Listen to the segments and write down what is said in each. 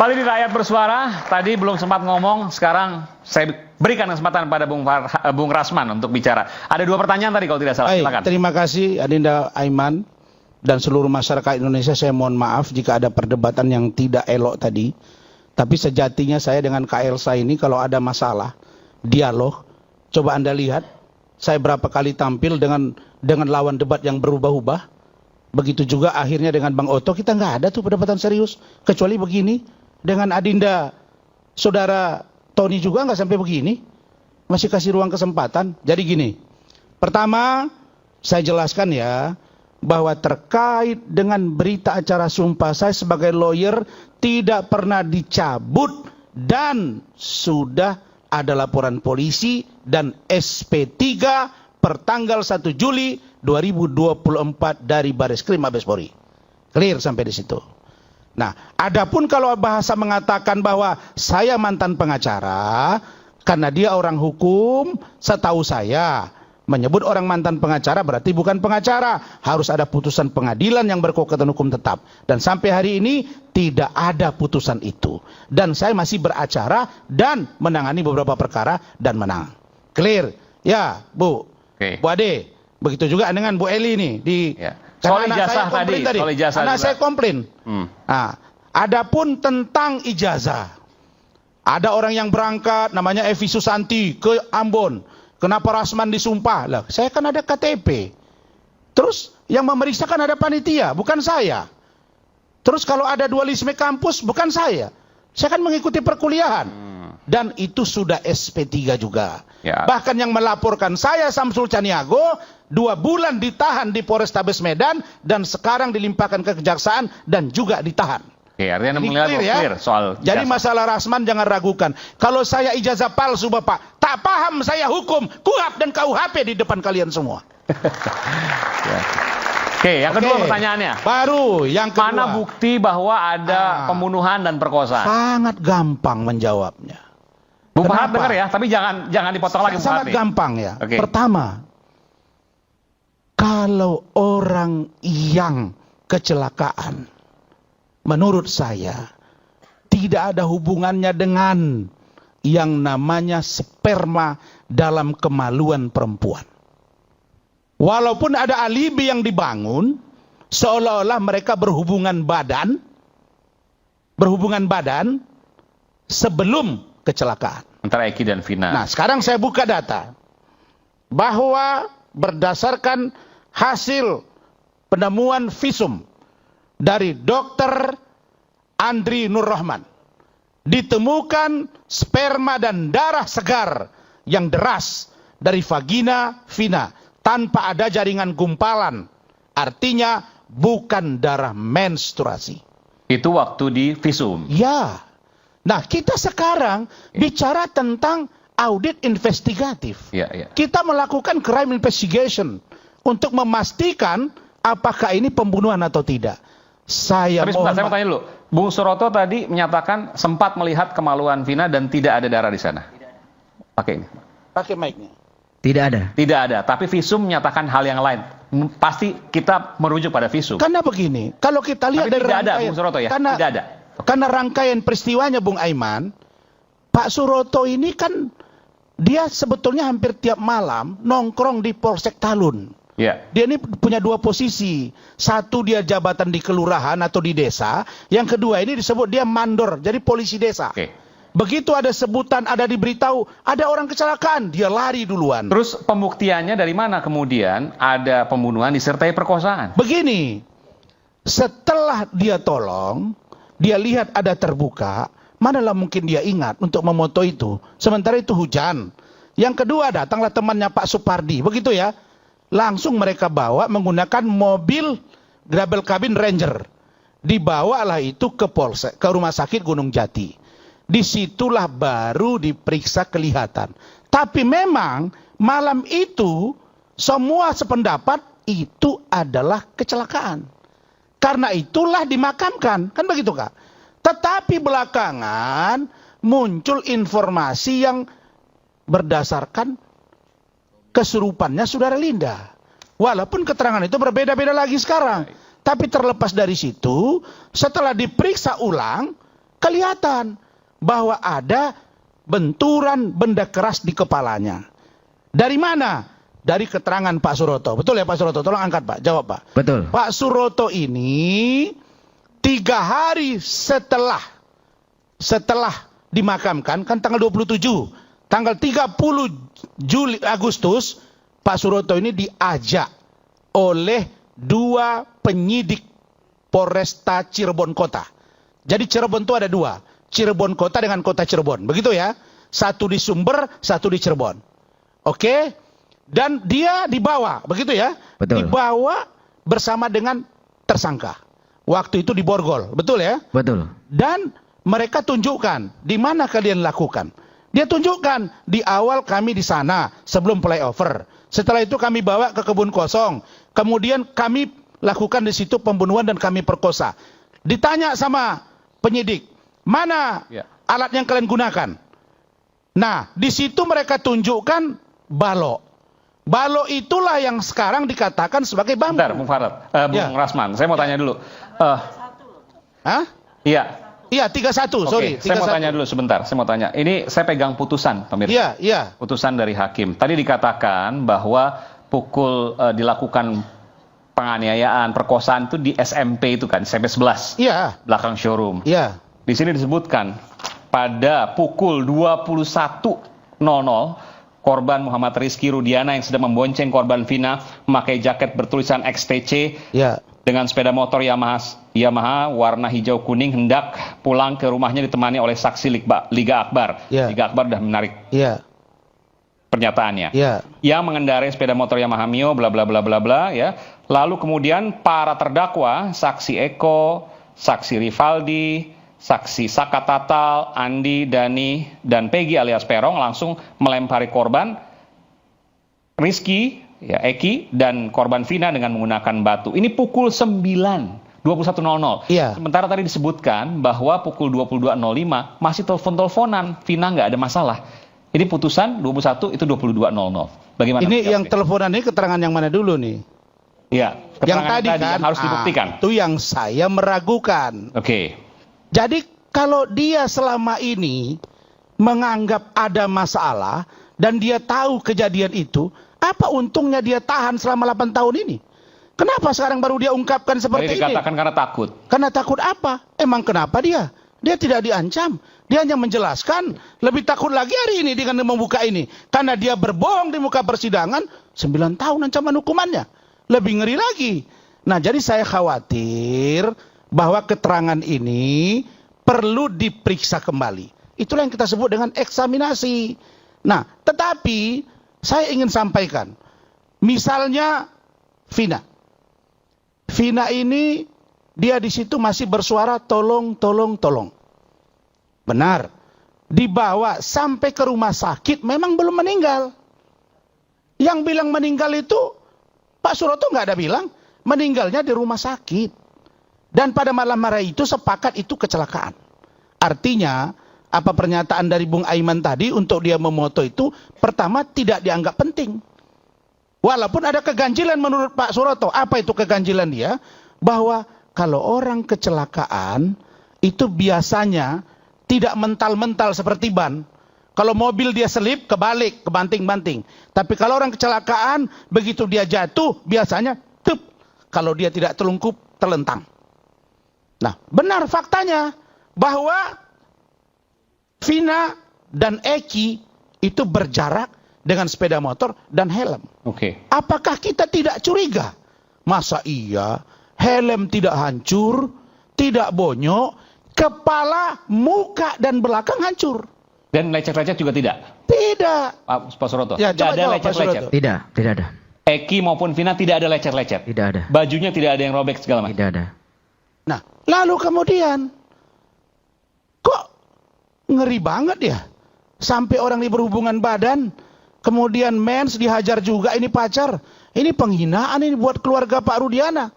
Kembali di Rakyat Bersuara, tadi belum sempat ngomong, sekarang saya berikan kesempatan pada Bung Rasman untuk bicara. Ada 2 pertanyaan tadi kalau tidak salah, silakan. Terima kasih Adinda Aiman dan seluruh masyarakat Indonesia. Saya mohon maaf jika ada perdebatan yang tidak elok tadi. Tapi sejatinya saya dengan Kak Elsa ini kalau ada masalah, dialog, coba Anda lihat, saya berapa kali tampil dengan lawan debat yang berubah-ubah. Begitu juga akhirnya dengan Bang Oto, kita nggak ada tuh perdebatan serius. Kecuali begini, dengan Adinda, Saudara Tony juga nggak sampai begini. Masih kasih ruang kesempatan. Jadi gini, pertama saya jelaskan ya, bahwa terkait dengan berita acara sumpah saya sebagai lawyer tidak pernah dicabut dan sudah ada laporan polisi dan SP3 per tanggal 1 Juli 2024 dari Bareskrim Mabes Polri. Clear sampai di situ. Nah, adapun kalau bahasa mengatakan bahwa saya mantan pengacara, karena dia orang hukum, setahu saya menyebut orang mantan pengacara berarti bukan pengacara. Harus ada putusan pengadilan yang berkekuatan hukum tetap. Dan sampai hari ini tidak ada putusan itu. Dan saya masih beracara dan menangani beberapa perkara dan menang. Clear? Ya, Bu. Oke. Bu Ade. Begitu juga dengan Bu Eli nih di Ya. Soal ijazah tadi. Karena saya komplain. Nah, adapun tentang ijazah. Ada orang yang berangkat namanya Evi Susanti ke Ambon. Kenapa Rasman disumpah? Lah, saya kan ada KTP. Terus yang memeriksakan ada panitia, bukan saya. Terus kalau ada dualisme kampus, bukan saya. Saya kan mengikuti perkuliahan. Dan itu sudah SP3 juga. Ya. Bahkan yang melaporkan saya, Samsul Caniago, 2 bulan ditahan di Polrestabes Medan dan sekarang dilimpahkan ke kejaksaan dan juga ditahan. Oke, artinya Anda melihat clear soal ijazah. Jadi masalah Rasman jangan ragukan. Kalau saya ijazah palsu Bapak, tak paham saya hukum, KUHP dan KUHP di depan kalian semua. Ya. Oke, yang kedua pertanyaannya. Baru yang kedua. Mana bukti bahwa ada pembunuhan dan perkosaan? Sangat gampang menjawabnya. Bung Farhat dengar ya, tapi jangan dipotong lagi. Sangat gampang ya. Oke. Pertama, kalau orang yang kecelakaan, menurut saya tidak ada hubungannya dengan yang namanya sperma dalam kemaluan perempuan. Walaupun ada alibi yang dibangun, seolah-olah mereka berhubungan badan sebelum kecelakaan. Antara Eki dan Vina. Nah, sekarang saya buka data bahwa berdasarkan hasil penemuan visum dari Dr. Andri Nur Rahman, ditemukan sperma dan darah segar yang deras dari vagina Vina tanpa ada jaringan gumpalan. Artinya bukan darah menstruasi. Itu waktu di visum. Ya. Nah, kita sekarang bicara tentang audit investigatif. Ya. Kita melakukan crime investigation untuk memastikan apakah ini pembunuhan atau tidak. Tapi sebentar, saya mau tanya dulu. Bung Suroto tadi menyatakan sempat melihat kemaluan Vina dan tidak ada darah di sana. Pakai ini. Pakai mic-nya. Tidak ada. Tidak ada, tapi visum menyatakan hal yang lain. Pasti kita merujuk pada visum. Karena begini, kalau kita lihat tapi dari tidak ada, rangkaian, Bung Suroto ya? Karena, tidak ada. Karena rangkaian peristiwanya, Bung Aiman, Pak Suroto ini kan dia sebetulnya hampir tiap malam nongkrong di Polsek Talun. Ya. Dia ini punya 2 posisi. Satu dia jabatan di kelurahan atau di desa. Yang kedua ini disebut dia mandor, jadi polisi desa. Oke. Begitu ada sebutan, ada diberitahu, ada orang kecelakaan, dia lari duluan. Terus pembuktiannya dari mana kemudian ada pembunuhan disertai perkosaan? Begini, setelah dia tolong, dia lihat ada terbuka, manalah mungkin dia ingat untuk memoto itu. Sementara itu hujan. Yang kedua datanglah temannya Pak Supardi, begitu ya. Langsung mereka bawa menggunakan mobil double cabin Ranger. Dibawalah itu ke Polsek, ke Rumah Sakit Gunung Jati. Disitulah baru diperiksa kelihatan. Tapi memang malam itu semua sependapat itu adalah kecelakaan. Karena itulah dimakamkan. Kan begitu Kak? Tetapi belakangan muncul informasi yang berdasarkan kesurupannya Saudara Linda. Walaupun keterangan itu berbeda-beda lagi sekarang. Tapi terlepas dari situ, setelah diperiksa ulang, kelihatan bahwa ada benturan benda keras di kepalanya. Dari mana? Dari keterangan Pak Suroto. Betul ya Pak Suroto? Tolong angkat Pak, jawab Pak. Betul. Pak Suroto ini 3 hari setelah dimakamkan, kan tanggal 27, tanggal 30 Agustus, Pak Suroto ini diajak oleh 2 penyidik Polresta Cirebon Kota. Jadi Cirebon itu ada 2, Cirebon Kota dengan Kota Cirebon, begitu ya? Satu di Sumber, satu di Cirebon. Oke? Dan dia dibawa, begitu ya? Betul. Dibawa bersama dengan tersangka. Waktu itu di Borgol, betul ya? Betul. Dan mereka tunjukkan di mana kalian lakukan. Dia tunjukkan di awal kami di sana sebelum flyover. Setelah itu kami bawa ke kebun kosong. Kemudian kami lakukan di situ pembunuhan dan kami perkosa. Ditanya sama penyidik, mana alat yang kalian gunakan? Nah, di situ mereka tunjukkan balok. Balok itulah yang sekarang dikatakan sebagai bambu. Bentar, Bung Farad, Bung Rasman, saya mau tanya dulu. Hah? Iya. Iya, 31, sorry. Oke, saya mau tanya dulu sebentar. Saya mau tanya. Ini saya pegang putusan, pemirsa. Iya. Putusan dari hakim. Tadi dikatakan bahwa dilakukan penganiayaan, perkosaan itu di SMP itu kan, SMP 11. Iya. Belakang showroom. Iya. Di sini disebutkan pada pukul 21.00 korban Muhammad Rizky Rudiana yang sedang membonceng korban Vina memakai jaket bertulisan XTC dengan sepeda motor Yamaha warna hijau kuning hendak pulang ke rumahnya ditemani oleh saksi Liga Akbar. Liga Akbar sudah menarik pernyataannya. Yang mengendarai sepeda motor Yamaha Mio bla bla bla bla bla ya. Lalu kemudian para terdakwa, saksi Eko, saksi Rivaldi, saksi Saka Tatal, Andi, Dani, dan Peggy alias Perong langsung melempari korban Rizky, Eki, dan korban Vina dengan menggunakan batu. Ini pukul 21.00. Sementara tadi disebutkan bahwa pukul 22.05 masih telepon-teleponan, Vina nggak ada masalah. Ini putusan 21 itu 22.00. Bagaimana? Ini yang teleponan ini keterangan yang mana dulu nih? Iya, yang tadi kan yang harus dibuktikan. Itu yang saya meragukan. Oke. Jadi kalau dia selama ini menganggap ada masalah dan dia tahu kejadian itu, apa untungnya dia tahan selama 8 tahun ini? Kenapa sekarang baru dia ungkapkan seperti ini? Dikatakan karena takut. Karena takut apa? Emang kenapa dia? Dia tidak diancam. Dia hanya menjelaskan. Lebih takut lagi hari ini dengan membuka ini. Karena dia berbohong di muka persidangan, 9 tahun ancaman hukumannya. Lebih ngeri lagi. Nah, jadi saya khawatir bahwa keterangan ini perlu diperiksa kembali. Itulah yang kita sebut dengan eksaminasi. Nah, tetapi saya ingin sampaikan, misalnya Vina ini dia di situ masih bersuara tolong. Benar. Dibawa sampai ke rumah sakit memang belum meninggal. Yang bilang meninggal itu Pak Suroto nggak ada bilang, meninggalnya di rumah sakit. Dan pada malam hari itu sepakat itu kecelakaan. Artinya, apa pernyataan dari Bung Aiman tadi untuk dia memoto itu, pertama tidak dianggap penting. Walaupun ada keganjilan menurut Pak Suroto. Apa itu keganjilan dia? Bahwa kalau orang kecelakaan, itu biasanya tidak mental-mental seperti ban. Kalau mobil dia selip, kebalik, kebanting-banting. Tapi kalau orang kecelakaan, begitu dia jatuh, biasanya, kalau dia tidak telungkup, telentang. Nah, benar faktanya bahwa Vina dan Eki itu berjarak dengan sepeda motor dan helm. Apakah kita tidak curiga? Masa iya helm tidak hancur, tidak bonyok, kepala, muka dan belakang hancur? Dan lecet-lecet juga tidak? Tidak. Pak Suroto? Ya, tidak ada lecet-lecet? Tidak ada. Eki maupun Vina tidak ada lecet-lecet? Tidak ada. Bajunya tidak ada yang robek segala macam? Tidak ada. Nah, lalu kemudian, kok ngeri banget ya? Sampai orang ini berhubungan badan, kemudian mens dihajar juga, ini pacar. Ini penghinaan ini buat keluarga Pak Rudiana.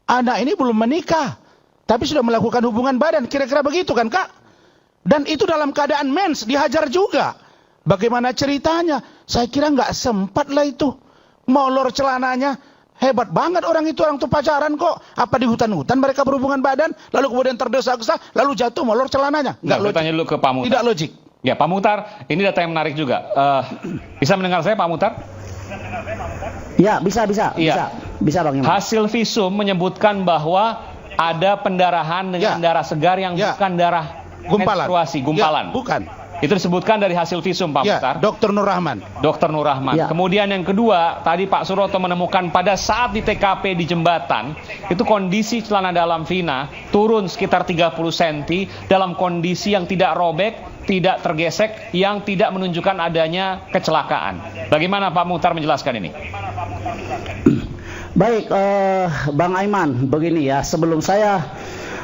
Anak ini belum menikah, tapi sudah melakukan hubungan badan. Kira-kira begitu kan, Kak? Dan itu dalam keadaan mens, dihajar juga. Bagaimana ceritanya? Saya kira nggak sempat lah itu. Molor celananya. Hebat banget orang itu pacaran kok. Apa di hutan-hutan mereka berhubungan badan, lalu kemudian terdesak-desak, lalu jatuh molor celananya. Enggak, saya tanya dulu ke Pak Muhtar. Tidak logik. Ya, Pak Muhtar, ini data yang menarik juga. Bisa mendengar saya, Pak Muhtar? Ya, bisa Bang Iman. Hasil visum menyebutkan bahwa ada pendarahan dengan darah segar yang bukan darah menstruasi, gumpalan. Ya, bukan. Itu disebutkan dari hasil visum, Pak Muhtar. Dr. Nur Rahman. Dr. Nur Rahman. Ya. Kemudian yang kedua, tadi Pak Suroto menemukan pada saat di TKP di jembatan, itu kondisi celana dalam Vina turun sekitar 30 cm dalam kondisi yang tidak robek, tidak tergesek, yang tidak menunjukkan adanya kecelakaan. Bagaimana Pak Muhtar menjelaskan ini? Baik, Bang Aiman, begini ya, sebelum saya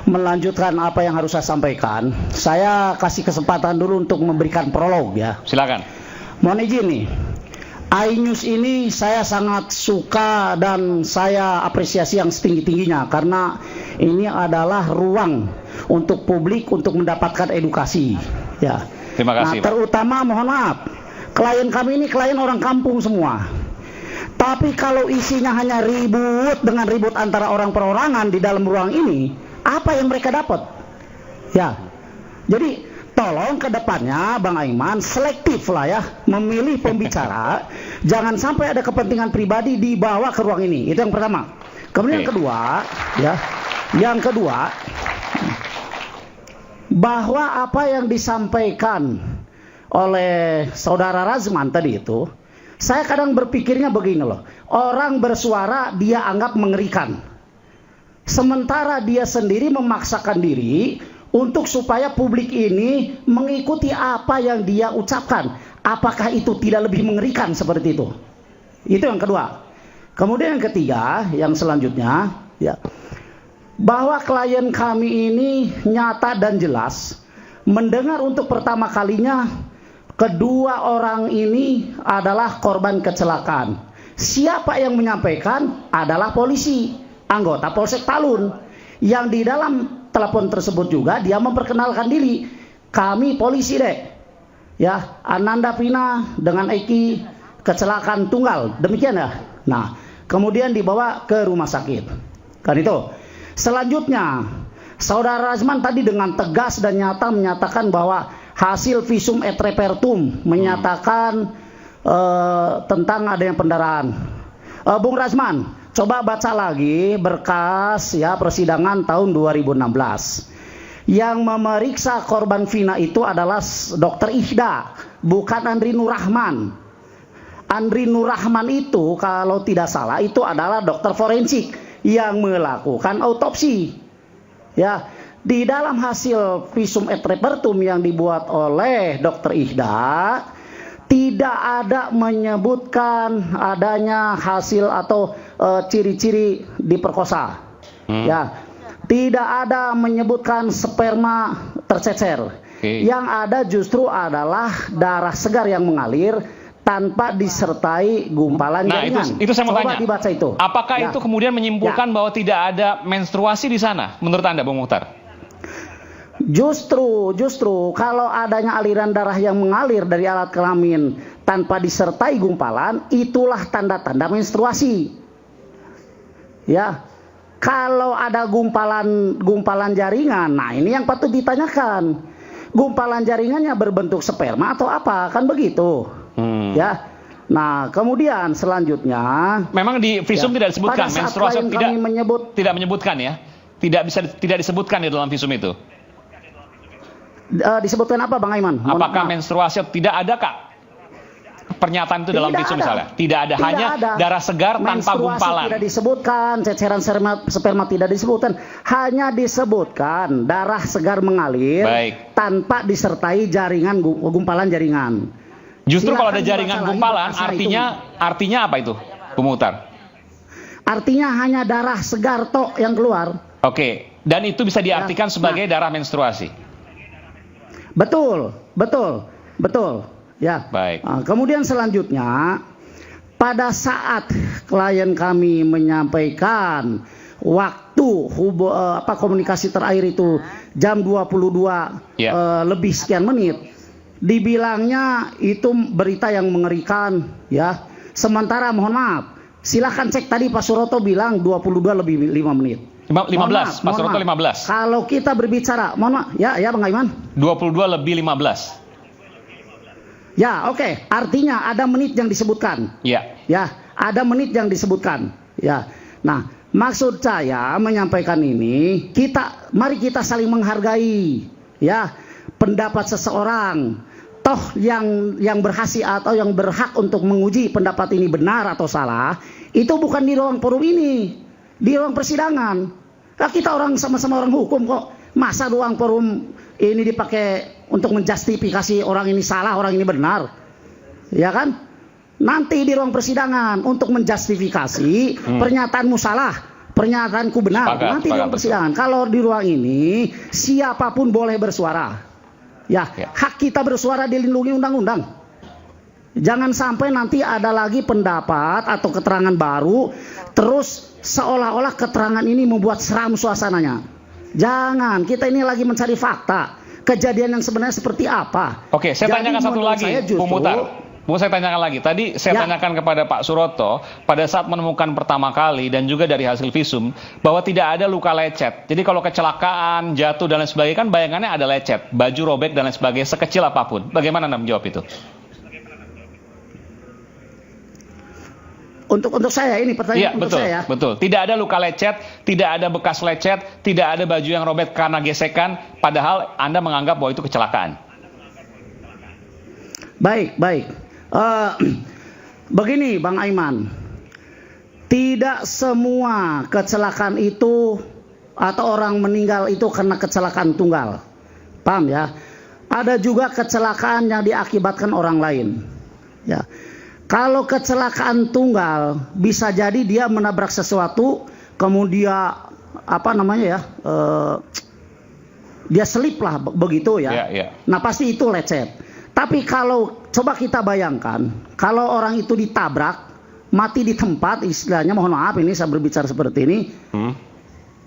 melanjutkan apa yang harus saya sampaikan, saya kasih kesempatan dulu untuk memberikan prolog ya. Silakan. Mohon izin nih, iNews ini saya sangat suka dan saya apresiasi yang setinggi-tingginya karena ini adalah ruang untuk publik untuk mendapatkan edukasi. Ya. Terima kasih. Nah, terutama mohon maaf, klien kami ini klien orang kampung semua. Tapi kalau isinya hanya ribut antara orang perorangan di dalam ruang ini, apa yang mereka dapat? Ya, jadi tolong ke depannya Bang Aiman selektif lah ya, memilih pembicara, jangan sampai ada kepentingan pribadi dibawa ke ruang ini. Itu yang pertama. Kemudian yang kedua, bahwa apa yang disampaikan oleh Saudara Razman tadi itu, saya kadang berpikirnya begini loh, orang bersuara dia anggap mengerikan. Sementara dia sendiri memaksakan diri untuk supaya publik ini mengikuti apa yang dia ucapkan. Apakah itu tidak lebih mengerikan seperti itu? Itu yang kedua. Kemudian yang ketiga, yang selanjutnya, ya, bahwa klien kami ini nyata dan jelas mendengar untuk pertama kalinya kedua orang ini adalah korban kecelakaan. Siapa yang menyampaikan adalah polisi, anggota Polsek Talun, yang di dalam telepon tersebut juga dia memperkenalkan diri, kami polisi dek, ya, Ananda Vina dengan Eki kecelakaan tunggal, demikian ya. Nah, kemudian dibawa ke rumah sakit, kan itu. Selanjutnya, Saudara Razman tadi dengan tegas dan nyata menyatakan bahwa hasil visum et repertum menyatakan tentang adanya pendarahan. Bung Razman, coba baca lagi berkas ya persidangan tahun 2016. Yang memeriksa korban Vina itu adalah Dr. Ihda, bukan Andri Nur Rahman. Andri Nur Rahman itu kalau tidak salah itu adalah dokter forensik yang melakukan autopsi. Ya, di dalam hasil visum et repertum yang dibuat oleh Dr. Ihda tidak ada menyebutkan adanya hasil atau ciri-ciri diperkosa. Ya, tidak ada menyebutkan sperma tercecer. Yang ada justru adalah darah segar yang mengalir tanpa disertai gumpalan jaringan. Itu saya mau Coba tanya. Dibaca itu. Apakah itu kemudian menyimpulkan bahwa tidak ada menstruasi di sana menurut Anda, Bung Muhtar? Justru kalau adanya aliran darah yang mengalir dari alat kelamin tanpa disertai gumpalan, itulah tanda-tanda menstruasi. Ya, kalau ada gumpalan jaringan, nah ini yang patut ditanyakan. Gumpalan jaringannya berbentuk sperma atau apa? Kan begitu. Ya. Nah, kemudian selanjutnya, memang di visum tidak disebutkan menstruasi, tidak menyebutkan ya. Tidak disebutkan di dalam visum itu. Disebutkan apa Bang Aiman? Apakah menstruasi tidak ada Kak? Pernyataan itu dalam visum misalnya. Tidak ada, hanya darah segar tanpa gumpalan. Tidak disebutkan, ceceran sperma tidak disebutkan. Hanya disebutkan darah segar mengalir tanpa disertai jaringan gumpalan jaringan. Justru kalau ada jaringan gumpalan artinya apa itu, Bung Muhtar? Artinya hanya darah segar tok yang keluar. Oke, dan itu bisa diartikan sebagai darah menstruasi. Betul. Ya. Baik. Nah, kemudian selanjutnya, pada saat klien kami menyampaikan waktu komunikasi terakhir itu jam 22 lebih sekian menit, dibilangnya itu berita yang mengerikan, ya. Sementara mohon maaf, Silahkan cek tadi Pak Suroto bilang 22 lebih 5 menit. 15, Pak Suroto 15. Kalau kita berbicara, mohon maaf, ya Bang Aiman. 22 lebih 15. Ya, oke. Artinya ada menit yang disebutkan. Ya. Ya, ada menit yang disebutkan. Ya. Nah, maksud saya menyampaikan ini, mari kita saling menghargai ya pendapat seseorang. Toh yang berhasil atau yang berhak untuk menguji pendapat ini benar atau salah, itu bukan di ruang forum ini, di ruang persidangan. Nah, kita orang sama-sama orang hukum kok. Masa ruang forum ini dipakai untuk menjustifikasi orang ini salah, orang ini benar? Ya kan? Nanti di ruang persidangan untuk menjustifikasi pernyataanmu salah, pernyataanku benar. Nanti di ruang persidangan. Kalau di ruang ini siapapun boleh bersuara. Ya, hak kita bersuara dilindungi undang-undang. Jangan sampai nanti ada lagi pendapat atau keterangan baru, terus seolah-olah keterangan ini membuat seram suasananya. Jangan, kita ini lagi mencari fakta. Kejadian yang sebenarnya seperti apa. Oke, saya tanyakan satu lagi, Bu Muhtar. Mau saya tanyakan lagi. Tadi saya tanyakan kepada Pak Suroto pada saat menemukan pertama kali dan juga dari hasil visum bahwa tidak ada luka lecet. Jadi kalau kecelakaan, jatuh dan lain sebagainya kan bayangannya ada lecet, baju robek dan lain sebagainya sekecil apapun. Bagaimana Anda menjawab itu? Untuk saya ini pertanyaan untuk saya. Betul. Tidak ada luka lecet, tidak ada bekas lecet, tidak ada baju yang robek karena gesekan, padahal Anda menganggap bahwa itu kecelakaan. Baik. Begini Bang Aiman, tidak semua kecelakaan itu atau orang meninggal itu karena kecelakaan tunggal. Paham ya? Ada juga kecelakaan yang diakibatkan orang lain. Ya. Kalau kecelakaan tunggal bisa jadi dia menabrak sesuatu, kemudian dia selip lah begitu ya. Nah pasti itu lecet. Tapi kalau coba kita bayangkan, kalau orang itu ditabrak, mati di tempat, istilahnya mohon maaf ini saya berbicara seperti ini,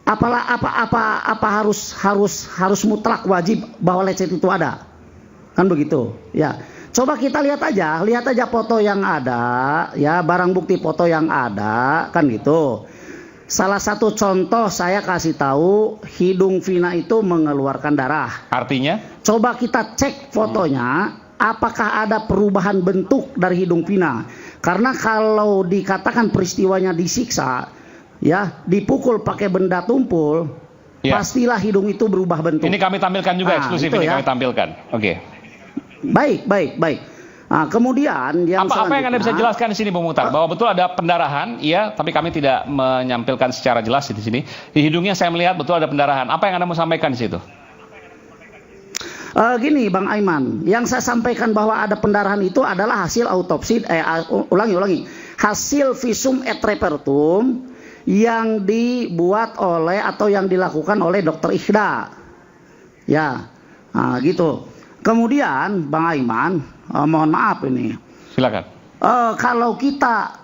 apa harus mutlak wajib bahwa lecet itu ada, kan begitu? Ya, coba kita lihat aja foto yang ada, ya barang bukti foto yang ada, kan gitu. Salah satu contoh saya kasih tahu, hidung Vina itu mengeluarkan darah. Artinya? Coba kita cek fotonya, apakah ada perubahan bentuk dari hidung Vina. Karena kalau dikatakan peristiwanya disiksa, ya dipukul pakai benda tumpul, pastilah hidung itu berubah bentuk. Ini kami tampilkan juga eksklusif ini kami tampilkan. Oke. Baik. Nah, kemudian yang apa yang Anda bisa jelaskan di sini, Bung Muhtar? Bahwa betul ada pendarahan, iya, tapi kami tidak menyampilkan secara jelas di sini. Di hidungnya saya melihat betul ada pendarahan. Apa yang Anda mau sampaikan di situ? Gini, Bang Aiman, yang saya sampaikan bahwa ada pendarahan itu adalah hasil autopsi. Ulangi. Hasil visum et repertum yang dibuat oleh atau yang dilakukan oleh Dr. Ikhda. Ya, nah, gitu. Kemudian, Bang Aiman, mohon maaf ini. Silakan. Kalau kita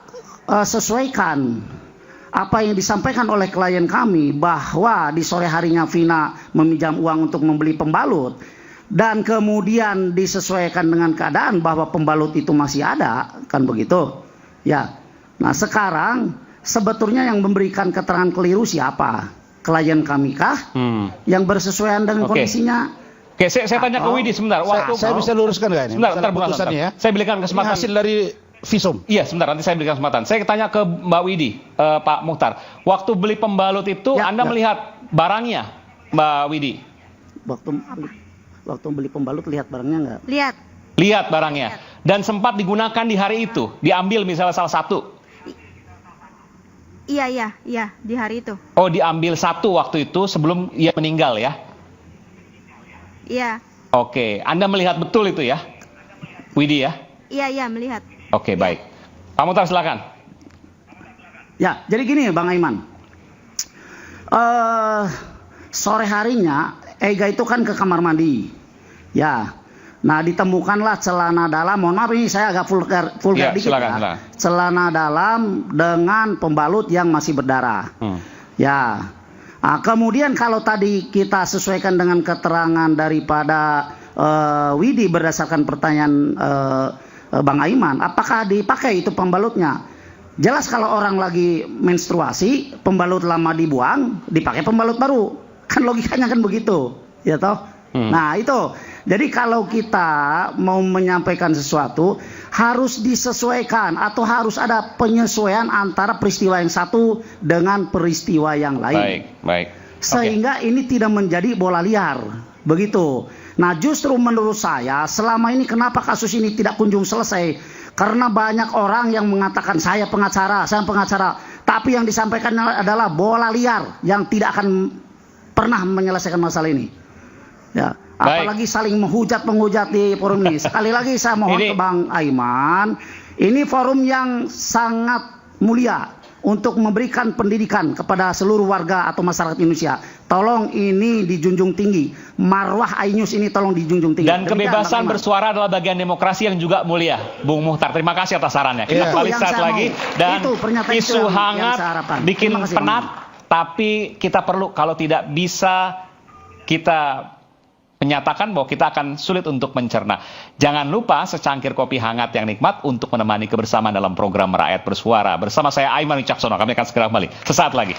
sesuaikan apa yang disampaikan oleh klien kami bahwa di sore harinya Vina meminjam uang untuk membeli pembalut dan kemudian disesuaikan dengan keadaan bahwa pembalut itu masih ada, kan begitu? Ya. Nah, sekarang sebetulnya yang memberikan keterangan keliru siapa? Klien kami kah? Yang bersesuaian dengan kondisinya? Oke, saya tanya ke Widi sebentar. Saya bisa luruskan nggak ini? Sebentar. Ya. Saya berikan kesempatan. Ini hasil dari visum. Iya, sebentar. Nanti saya berikan kesempatan. Saya tanya ke Mbak Widi, Pak Muhtar. Waktu beli pembalut itu, Anda melihat barangnya, Mbak Widi? Waktu beli pembalut lihat barangnya nggak? Lihat barangnya. Dan sempat digunakan di hari itu, diambil misalnya salah satu. Iya, di hari itu. Oh, diambil satu waktu itu sebelum ia meninggal ya? Iya. Oke, Anda melihat betul itu ya, Widi ya? Iya, melihat. Oke, baik. Pak Muhtar silakan. Ya, jadi gini Bang Aiman. Sore harinya Ega itu kan ke kamar mandi. Ya. Nah, ditemukanlah celana dalam, mohon maaf ini saya agak vulgar dikit silakan. Celana dalam dengan pembalut yang masih berdarah. Ya. Nah, kemudian kalau tadi kita sesuaikan dengan keterangan daripada Widi berdasarkan pertanyaan Bang Aiman, apakah dipakai itu pembalutnya? Jelas kalau orang lagi menstruasi, pembalut lama dibuang, dipakai pembalut baru. Kan logikanya kan begitu, ya toh? Nah itu, jadi kalau kita mau menyampaikan sesuatu, harus disesuaikan atau harus ada penyesuaian antara peristiwa yang satu dengan peristiwa yang lain. Baik. Sehingga ini tidak menjadi bola liar, begitu. Nah justru menurut saya, selama ini kenapa kasus ini tidak kunjung selesai? Karena banyak orang yang mengatakan saya pengacara, tapi yang disampaikan adalah bola liar yang tidak akan pernah menyelesaikan masalah ini. Ya, apalagi saling menghujat di forum ini. Sekali lagi saya mohon ke Bang Aiman, ini forum yang sangat mulia untuk memberikan pendidikan kepada seluruh warga atau masyarakat Indonesia. Tolong ini dijunjung tinggi. Marwah iNews ini tolong dijunjung tinggi. Dan kebebasan bersuara adalah bagian demokrasi yang juga mulia. Bung Muhtar, terima kasih atas sarannya. Kita balik saat lagi. Dan isu hangat bikin penat, tapi kita perlu, kalau tidak bisa kita menyatakan bahwa kita akan sulit untuk mencerna. Jangan lupa secangkir kopi hangat yang nikmat untuk menemani kebersamaan dalam program Rakyat Bersuara. Bersama saya Aiman Wicaksono, kami akan segera kembali sesaat lagi.